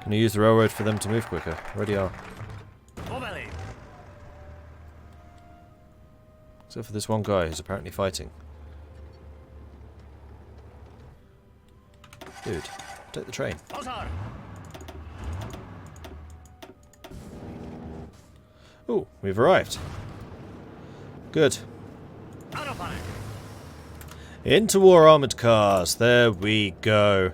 Gonna use the railroad for them to move quicker. Ready are. Except for this one guy who's apparently fighting. Dude, take the train. Oh, we've arrived. Good. Into war armoured cars. There we go.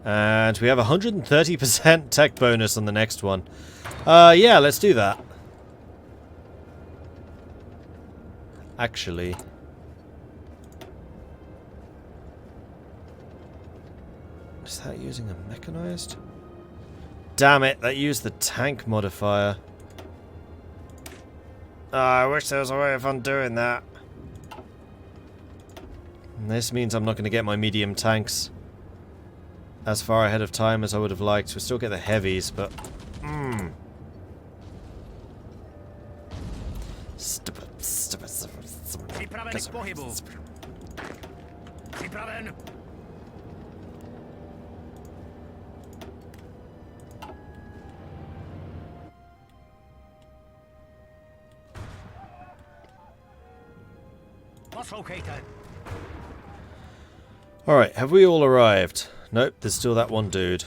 And we have 130% tech bonus on the next one. Yeah, let's do that. Actually. Is that using a mechanized? Damn it, that used the tank modifier. Oh, I wish there was a way of undoing that. And this means I'm not going to get my medium tanks as far ahead of time as I would have liked. We'll still get the heavies, but... Alright, have we all arrived? Nope, there's still that one dude.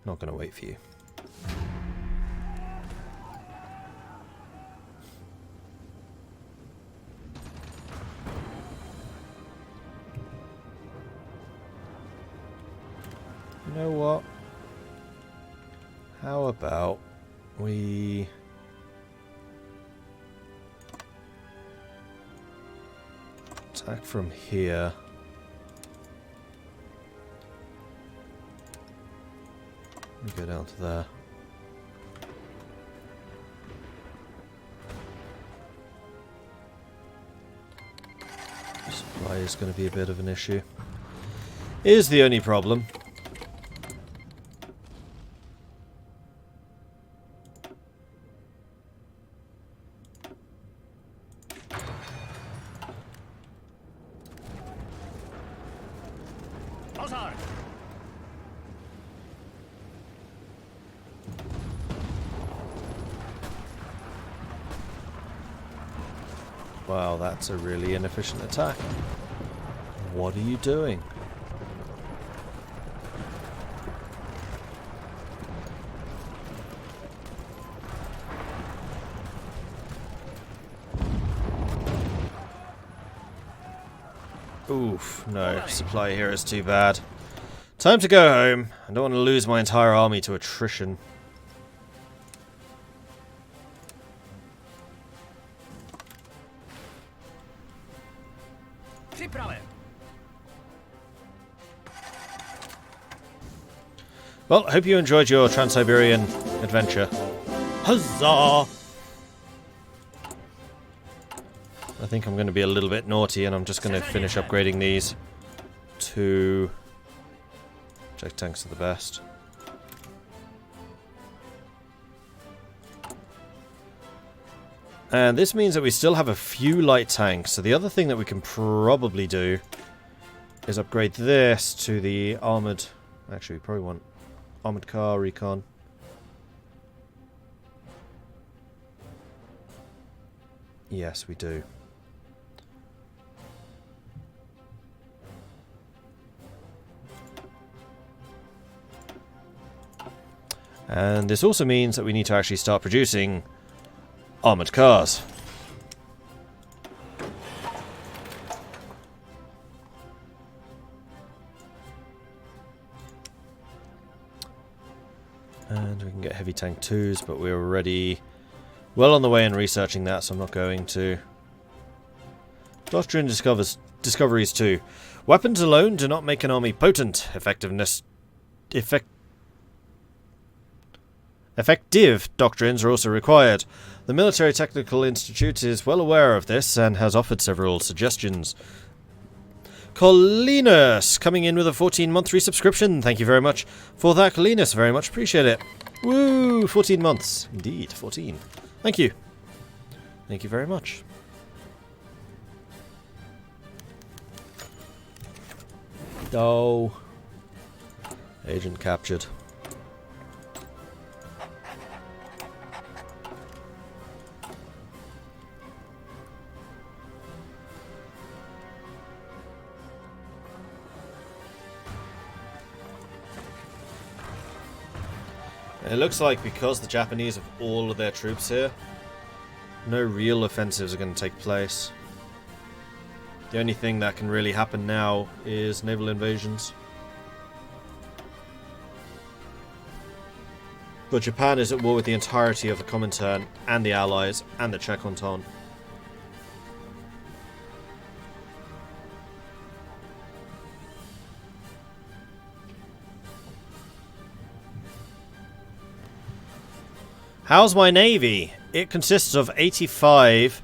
Not gonna wait for you. You know what? How about we... attack from here. We go down to there. Supply is going to be a bit of an issue. Is the only problem. Wow, that's a really inefficient attack. What are you doing? Oof, no, supply here is too bad. Time to go home. I don't want to lose my entire army to attrition. Well, I hope you enjoyed your Trans-Siberian adventure. Huzzah! I think I'm going to be a little bit naughty and I'm just going to finish upgrading these to... Check tanks are the best. And this means that we still have a few light tanks. So the other thing that we can probably do is upgrade this to the armoured... Actually, we probably want armoured car recon. Yes, we do. And this also means that we need to actually start producing armoured cars. And we can get heavy tank 2s, but we're already well on the way in researching that, so I'm not going to. Doctrine discoveries 2. Weapons alone do not make an army potent. Effective doctrines are also required. The Military Technical Institute is well aware of this and has offered several suggestions. Colinus coming in with a 14-month resubscription. Thank you very much for that, Colinus. Very much appreciate it. Woo! 14 months. Indeed, 14. Thank you. Thank you very much. Oh. Agent captured. It looks like because the Japanese have all of their troops here, no real offensives are going to take place. The only thing that can really happen now is naval invasions. But Japan is at war with the entirety of the Comintern and the Allies and the Czech Entente. How's my navy? It consists of 85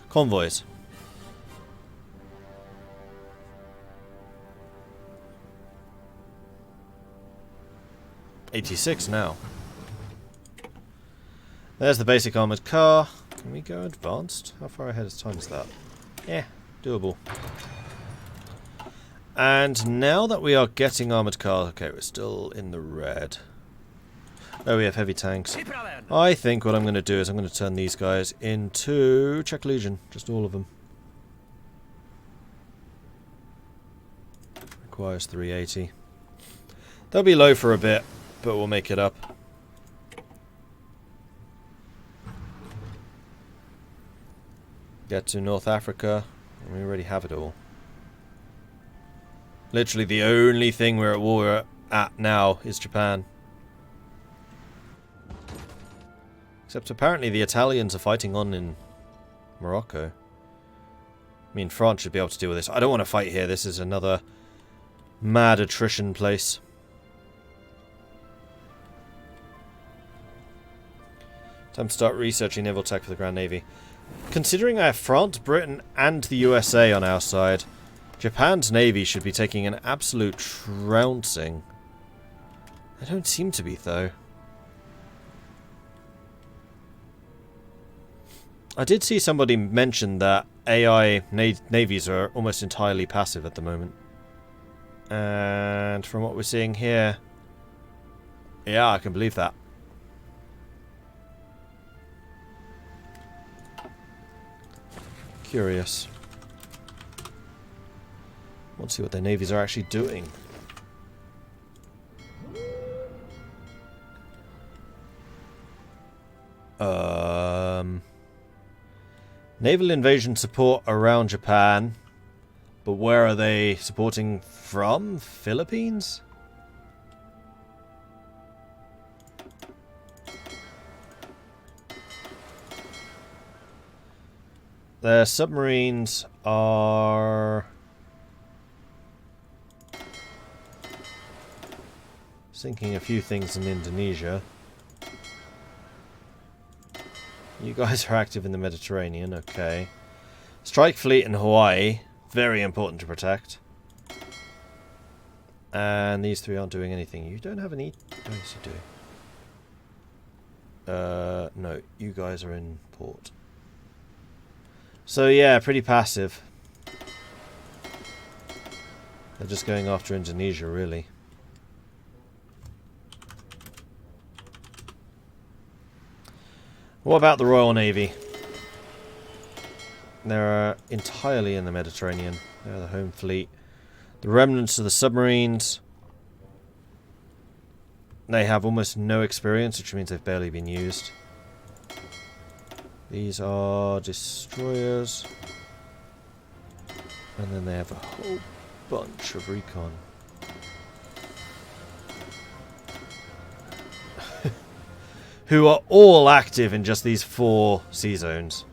convoys. '86 now. There's the basic armoured car. Can we go advanced? How far ahead of time is that? Yeah, doable. And now that we are getting armoured cars... Okay, we're still in the red. Oh, we have heavy tanks. I think what I'm going to do is I'm going to turn these guys into Czech Legion. Just all of them. Requires 380. They'll be low for a bit, but we'll make it up. Get to North Africa, and we already have it all. Literally the only thing we're at war at now is Japan. Except apparently the Italians are fighting on in Morocco. I mean, France should be able to deal with this. I don't want to fight here. This is another mad attrition place. Time to start researching naval tech for the Grand Navy. Considering I have France, Britain, and the USA on our side, Japan's navy should be taking an absolute trouncing. They don't seem to be, though. I did see somebody mention that AI navies are almost entirely passive at the moment. And from what we're seeing here, yeah, I can believe that. Curious. Let's see what their navies are actually doing. Naval invasion support around Japan. But where are they supporting from? Philippines? Their submarines are sinking a few things in Indonesia. You guys are active in the Mediterranean, okay. Strike fleet in Hawaii, very important to protect. And these three aren't doing anything. You don't have any... Oh, yes, you do. No, you guys are in port. So yeah, pretty passive. They're just going after Indonesia, really. What about the Royal Navy? They're entirely in the Mediterranean. They're the home fleet. The remnants of the submarines. They have almost no experience, which means they've barely been used. These are destroyers. And then they have a whole bunch of recon. Who are all active in just these 4 sea zones.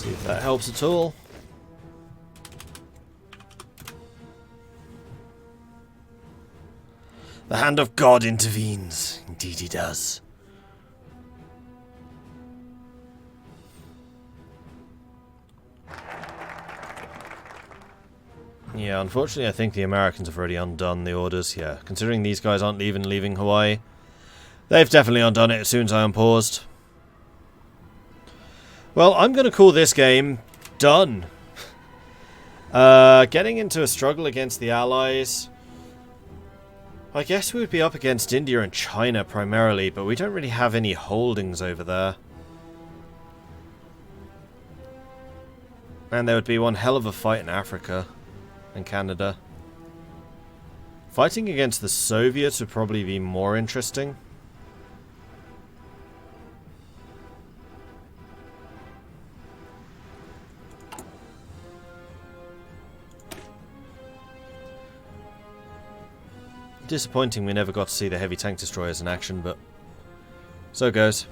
See if that helps at all. The hand of God intervenes. Indeed he does. Yeah, unfortunately I think the Americans have already undone the orders. Yeah, considering these guys aren't leaving Hawaii, they've definitely undone it as soon as I unpaused. Well, I'm going to call this game done. Getting into a struggle against the Allies. I guess we would be up against India and China primarily, but we don't really have any holdings over there. And there would be one hell of a fight in Africa and Canada. Fighting against the Soviets would probably be more interesting. Disappointing we never got to see the heavy tank destroyers in action, but so it goes.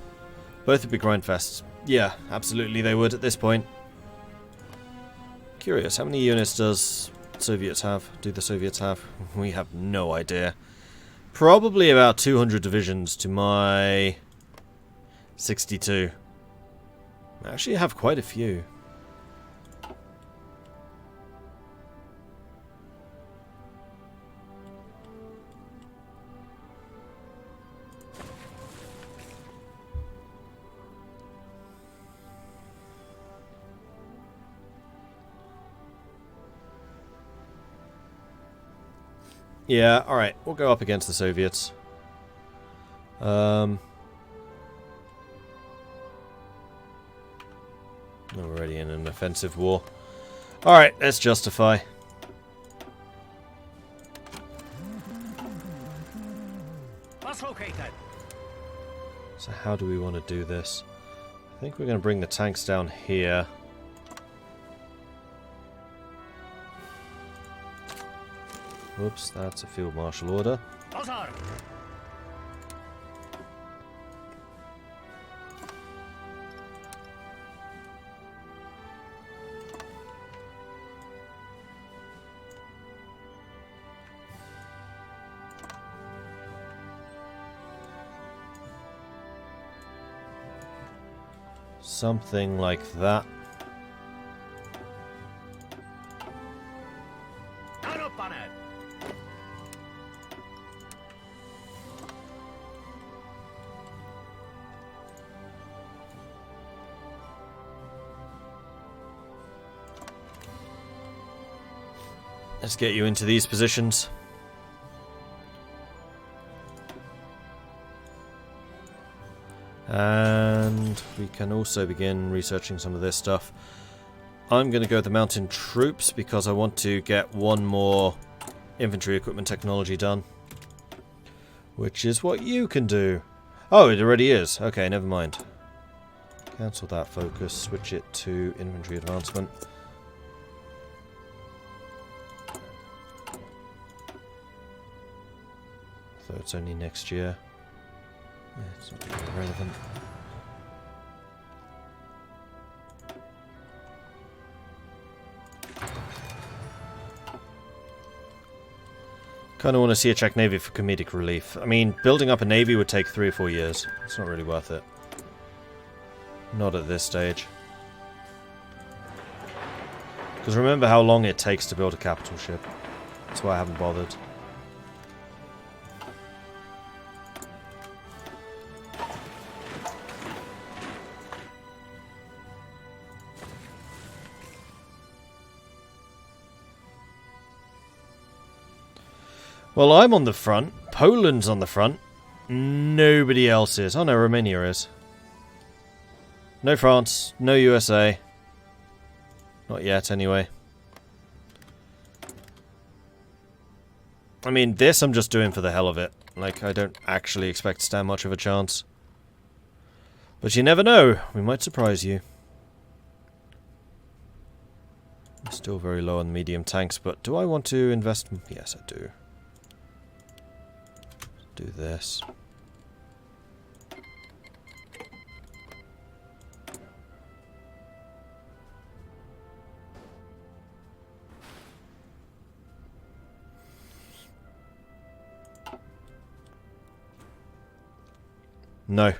Both would be grindfests. Yeah, absolutely they would at this point. Curious, how many units does Soviets have? Do the Soviets have? We have no idea. Probably about 200 divisions to my 62. I actually have quite a few. Yeah, alright, we'll go up against the Soviets. Already in an offensive war. Alright, let's justify. So how do we want to do this? I think we're going to bring the tanks down here. Whoops, that's a field marshal order. Something like that. Let's get you into these positions. And we can also begin researching some of this stuff. I'm going to go with the mountain troops because I want to get one more infantry equipment technology done. Which is what you can do. Oh, it already is. Okay, never mind. Cancel that focus, switch it to infantry advancement. Though it's only next year. Yeah, it's not really relevant. Kinda want to see a Czech Navy for comedic relief. I mean, building up a navy would take 3 or 4 years. It's not really worth it. Not at this stage. Because remember how long it takes to build a capital ship. That's why I haven't bothered. Well, I'm on the front. Poland's on the front. Nobody else is. Oh no, Romania is. No France. No USA. Not yet, anyway. I mean, this I'm just doing for the hell of it. Like, I don't actually expect to stand much of a chance. But you never know. We might surprise you. I'm still very low on medium tanks, but do I want to invest? Yes, I do. Do this. No.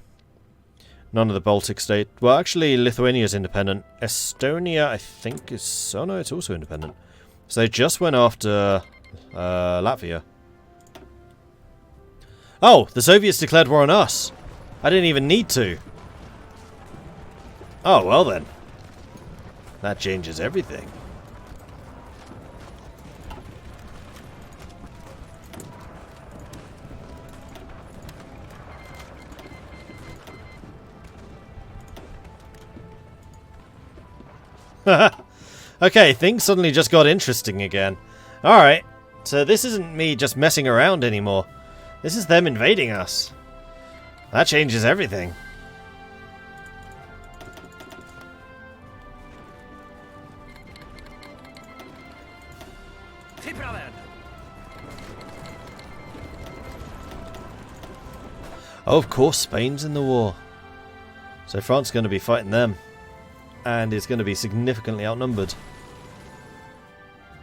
None of the Baltic states. Well, actually, Lithuania is independent. Estonia, I think, is... Oh, no, it's also independent. So they just went after Latvia. Oh, the Soviets declared war on us. I didn't even need to. Oh, well then. That changes everything. Okay, things suddenly just got interesting again. Alright, so this isn't me just messing around anymore. This is them invading us. That changes everything. Oh, of course, Spain's in the war. So France is going to be fighting them. And is going to be significantly outnumbered.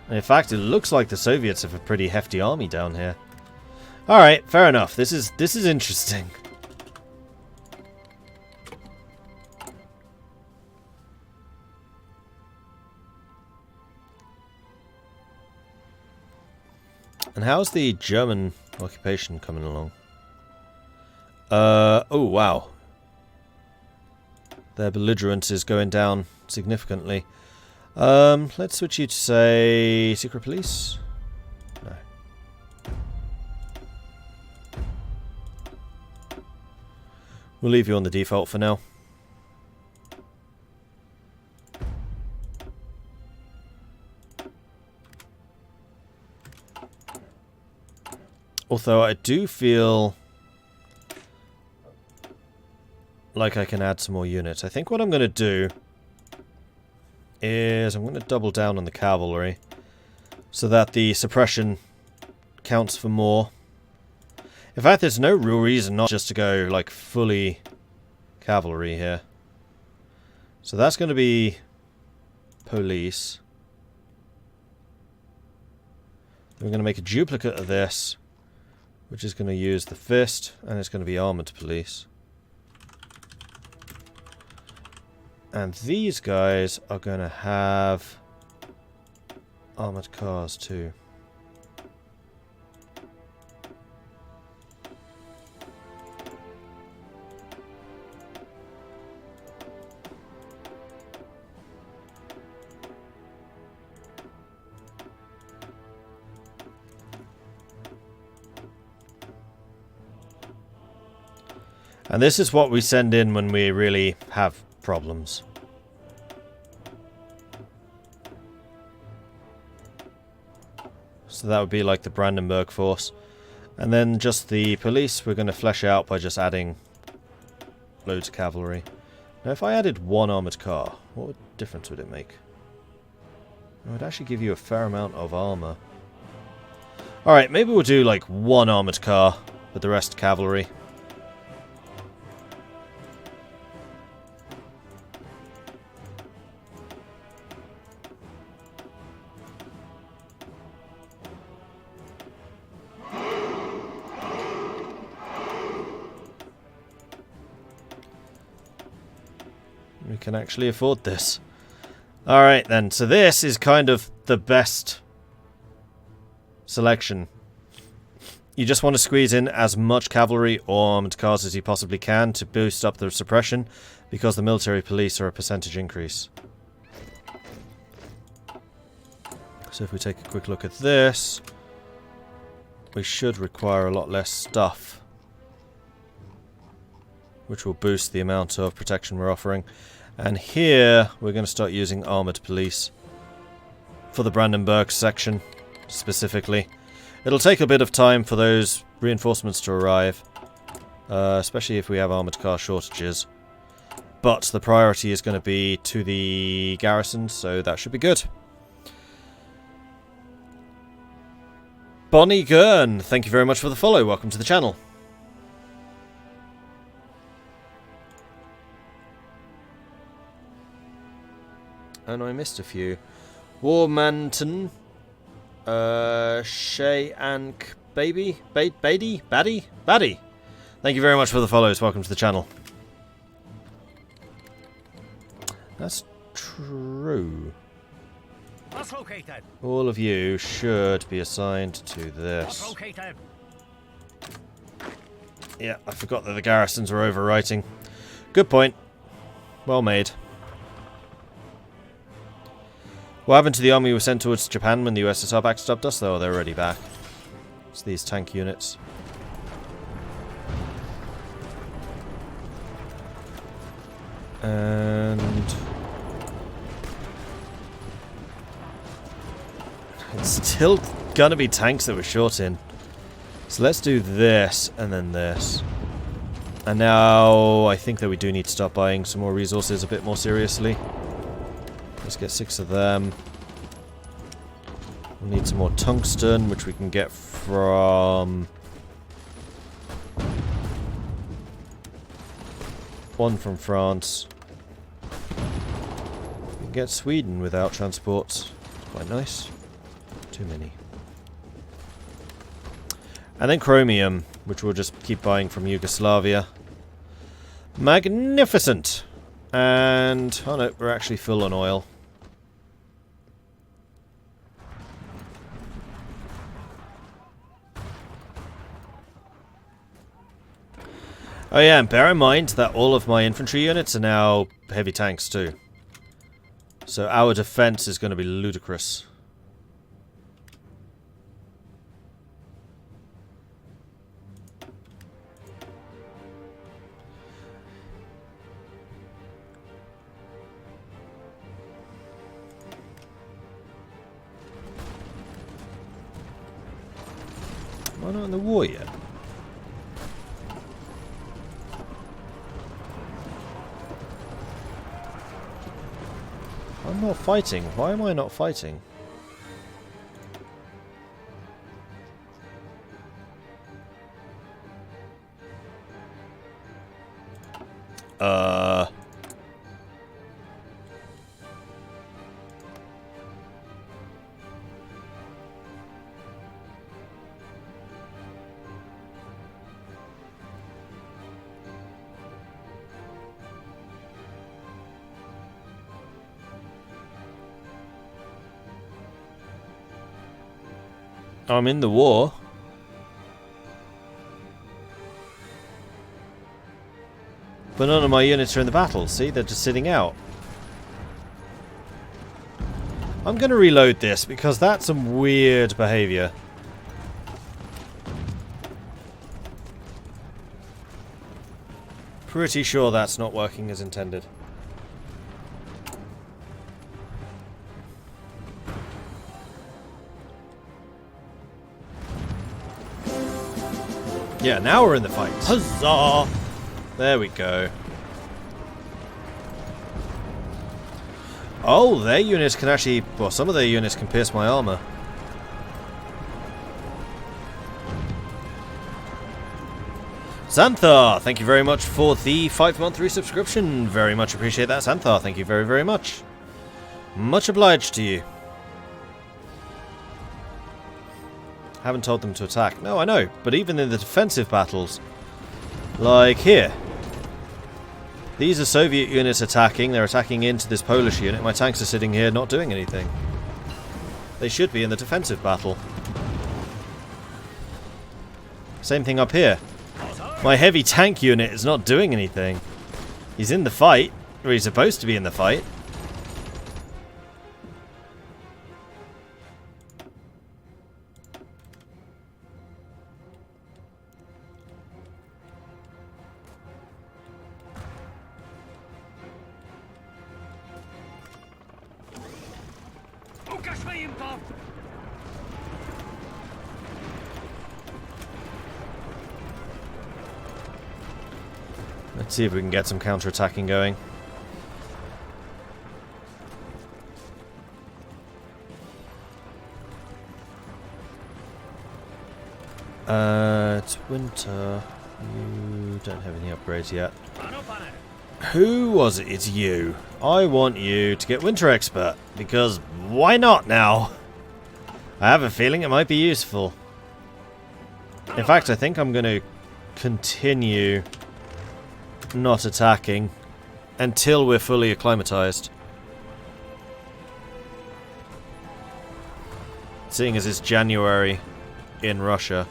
And in fact, it looks like the Soviets have a pretty hefty army down here. Alright, fair enough. This is interesting. And how's the German occupation coming along? Oh wow. Their belligerence is going down significantly. Let's switch you to, say, secret police? No. We'll leave you on the default for now. Although I do feel like I can add some more units. I think what I'm going to do is I'm going to double down on the cavalry so that the suppression counts for more. In fact, there's no real reason not just to go like fully cavalry here. So that's going to be police. Then we're going to make a duplicate of this, which is going to use the fist, and it's going to be armored police. And these guys are going to have armored cars too. And this is what we send in when we really have problems. So that would be like the Brandenburg force. And then just the police we're going to flesh out by just adding loads of cavalry. Now if I added one armoured car, what difference would it make? It would actually give you a fair amount of armour. Alright, maybe we'll do like one armoured car, but the rest cavalry. We can actually afford this. Alright then, so this is kind of the best selection. You just want to squeeze in as much cavalry or armoured cars as you possibly can to boost up the suppression, because the military police are a percentage increase. So if we take a quick look at this, we should require a lot less stuff, which will boost the amount of protection we're offering. And here we're going to start using armoured police for the Brandenburg section specifically. It'll take a bit of time for those reinforcements to arrive, especially if we have armoured car shortages. But the priority is going to be to the garrison, so that should be good. Bonnie Gurn, thank you very much for the follow. Welcome to the channel. And I missed a few. Warmanton, Shay and Baby, Baddie. Thank you very much for the follows. Welcome to the channel. That's true. All of you should be assigned to this. Yeah, I forgot that the garrisons were overwriting. Good point. Well made. What happened to the army we sent towards Japan when the USSR backstopped us? Though they're already back. It's these tank units. And it's still gonna be tanks that we're short in. So let's do this and then this. And now I think that we do need to start buying some more resources a bit more seriously. Let's get 6 of them. We'll need some more tungsten, which we can get from... one from France. We can get Sweden without transports. Quite nice. Too many. And then chromium, which we'll just keep buying from Yugoslavia. Magnificent! And... oh no, we're actually full on oil. Oh yeah, and bear in mind that all of my infantry units are now heavy tanks too. So our defense is going to be ludicrous. Am I not in the war yet? I'm not fighting. Why am I not fighting? I'm in the war. But none of my units are in the battle, see? They're just sitting out. I'm going to reload this because that's some weird behavior. Pretty sure that's not working as intended. Yeah, now we're in the fight. Huzzah! There we go. Oh, their units can actually... well, some of their units can pierce my armor. Xanthar, thank you very much for the 5-month resubscription. Very much appreciate that, Xanthar. Thank you very, very much. Much obliged to you. Haven't told them to attack. No, I know. But even in the defensive battles, like here, these are Soviet units attacking. They're attacking into this Polish unit. My tanks are sitting here not doing anything. They should be in the defensive battle. Same thing up here. My heavy tank unit is not doing anything. He's in the fight, or he's supposed to be in the fight. Let's see if we can get some counter-attacking going. 'It's winter. You don't have any upgrades yet. Who was it? It's you. I want you to get Winter Expert, because why not now? I have a feeling it might be useful. In fact, I think I'm going to continue not attacking until we're fully acclimatized. Seeing as it's January in Russia.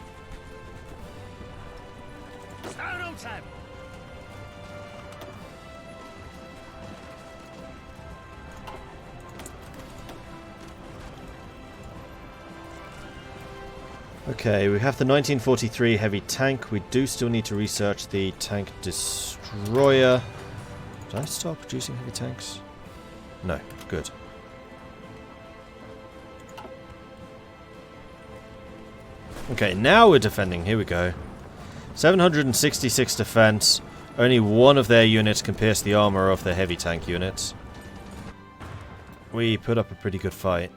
Okay, we have the 1943 heavy tank. We do still need to research the tank destroyer. Did I start producing heavy tanks? No, good. Okay, now we're defending. Here we go. 766 defense. Only one of their units can pierce the armor of their heavy tank units. We put up a pretty good fight.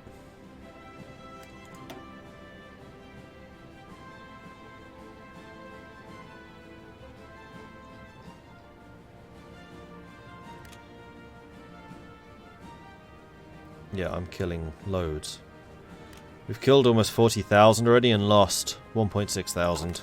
Yeah, I'm killing loads. We've killed almost 40,000 already and lost 1.6 thousand.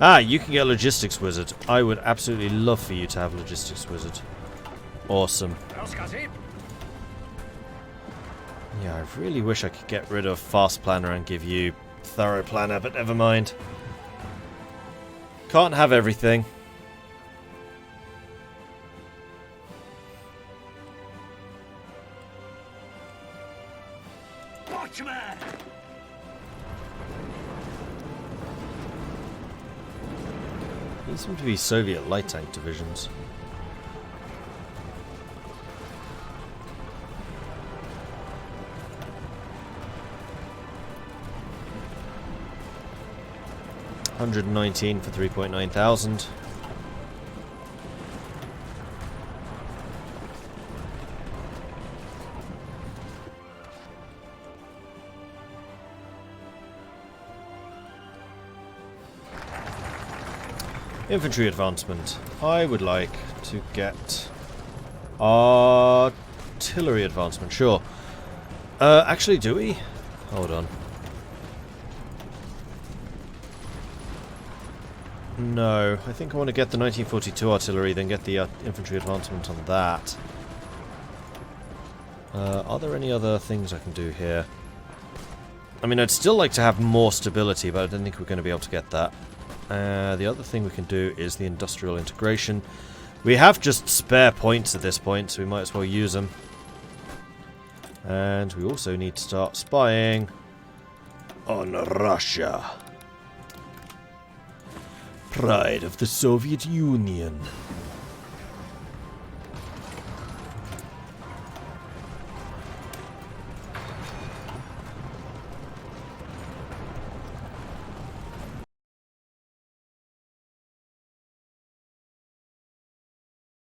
Ah, you can get Logistics Wizard. I would absolutely love for you to have Logistics Wizard. Awesome. Yeah, I really wish I could get rid of Fast Planner and give you Thorough Planner, but never mind. Can't have everything. These seem to be Soviet light tank divisions. $119 for 3.9 thousand. Infantry advancement. I would like to get artillery advancement. Sure. Actually, do we? Hold on. No, I think I want to get the 1942 artillery, then get the infantry advancement on that. Are there any other things I can do here? I mean, I'd still like to have more stability, but I don't think we're going to be able to get that. The other thing we can do is the industrial integration. We have just spare points at this point, so we might as well use them. And we also need to start spying on Russia. Pride of the Soviet Union.